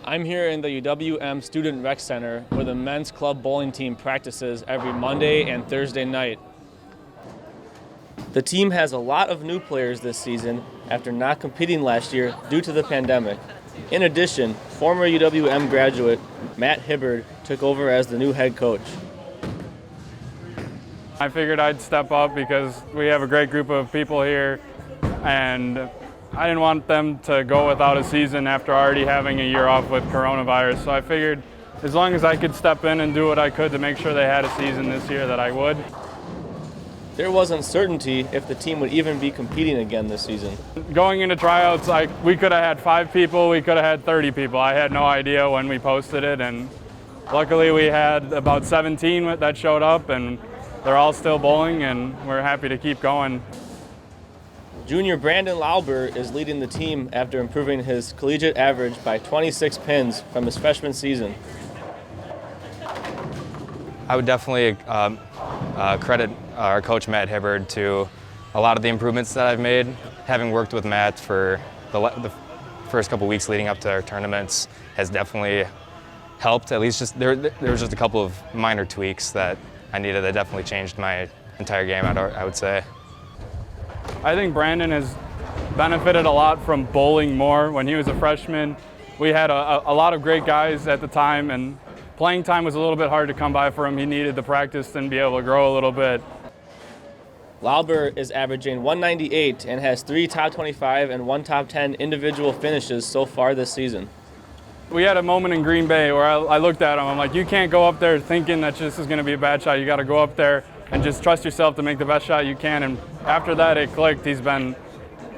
I'm here in the UWM Student Rec Center where the men's club bowling team practices every Monday and Thursday night. The team has a lot of new players this season after not competing last year due to the pandemic. In addition, former UWM graduate Matt Hibbard took over as the new head coach. I figured I'd step up because we have a great group of people here, and I didn't want them to go without a season after already having a year off with coronavirus. So I figured as long as I could step in and do what I could to make sure they had a season this year, that I would. There was uncertainty if the team would even be competing again this season. Going into tryouts, we could have had 5 people, we could have had 30 people. I had no idea when we posted it, and luckily we had about 17 that showed up, and they're all still bowling, and we're happy to keep going. Junior Brandon Lauber is leading the team after improving his collegiate average by 26 pins from his freshman season. I would definitely credit our coach Matt Hibbard to a lot of the improvements that I've made. Having worked with Matt for the first couple weeks leading up to our tournaments has definitely helped. At least there was just a couple of minor tweaks that I needed that definitely changed my entire game, I would say. I think Brandon has benefited a lot from bowling more. When he was a freshman, we had a lot of great guys at the time, and playing time was a little bit hard to come by for him. He needed the practice and be able to grow a little bit. Lauber is averaging 198 and has 3 top 25 and 1 top 10 individual finishes so far this season. We had a moment in Green Bay where I looked at him, I'm like, you can't go up there thinking that this is going to be a bad shot. You got to go up there and just trust yourself to make the best shot you can. And after that, it clicked. He's been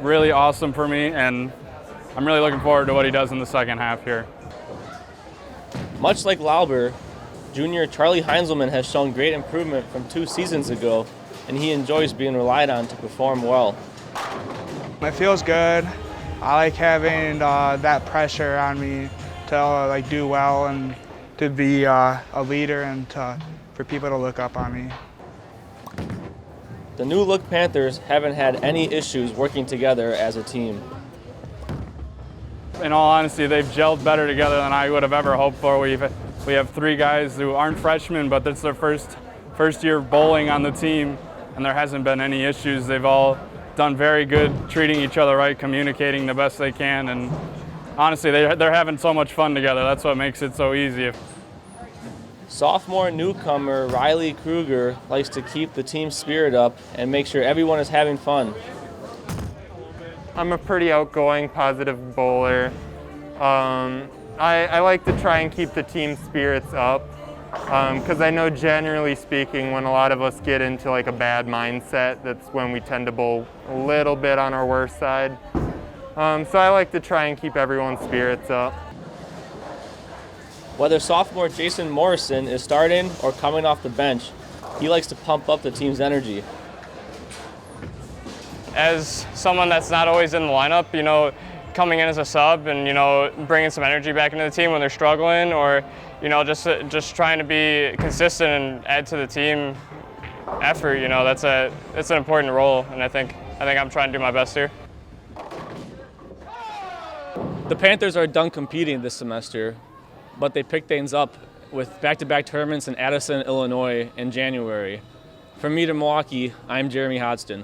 really awesome for me, and I'm really looking forward to what he does in the second half here. Much like Lauber, junior Charlie Heinzelman has shown great improvement from 2 seasons ago, and he enjoys being relied on to perform well. It feels good. I like having that pressure on me to do well and to be a leader and for people to look up on me. The New Look Panthers haven't had any issues working together as a team. In all honesty, they've gelled better together than I would have ever hoped for. We have 3 guys who aren't freshmen, but it's their first year bowling on the team, and there hasn't been any issues. They've all done very good, treating each other right, communicating the best they can, and honestly, they're having so much fun together. That's what makes it so easy. Sophomore newcomer Riley Kruger likes to keep the team spirit up and make sure everyone is having fun. I'm a pretty outgoing, positive bowler. I like to try and keep the team spirits up because I know, generally speaking, when a lot of us get into a bad mindset, that's when we tend to bowl a little bit on our worst side. So I like to try and keep everyone's spirits up. Whether sophomore Jason Morrison is starting or coming off the bench, he likes to pump up the team's energy. As someone that's not always in the lineup, coming in as a sub and, bringing some energy back into the team when they're struggling, or, just trying to be consistent and add to the team effort, that's an important role, and I think I'm trying to do my best here. The Panthers are done competing this semester, but they picked things up with back-to-back tournaments in Addison, Illinois in January. From me to Milwaukee, I'm Jeremy Hodgson.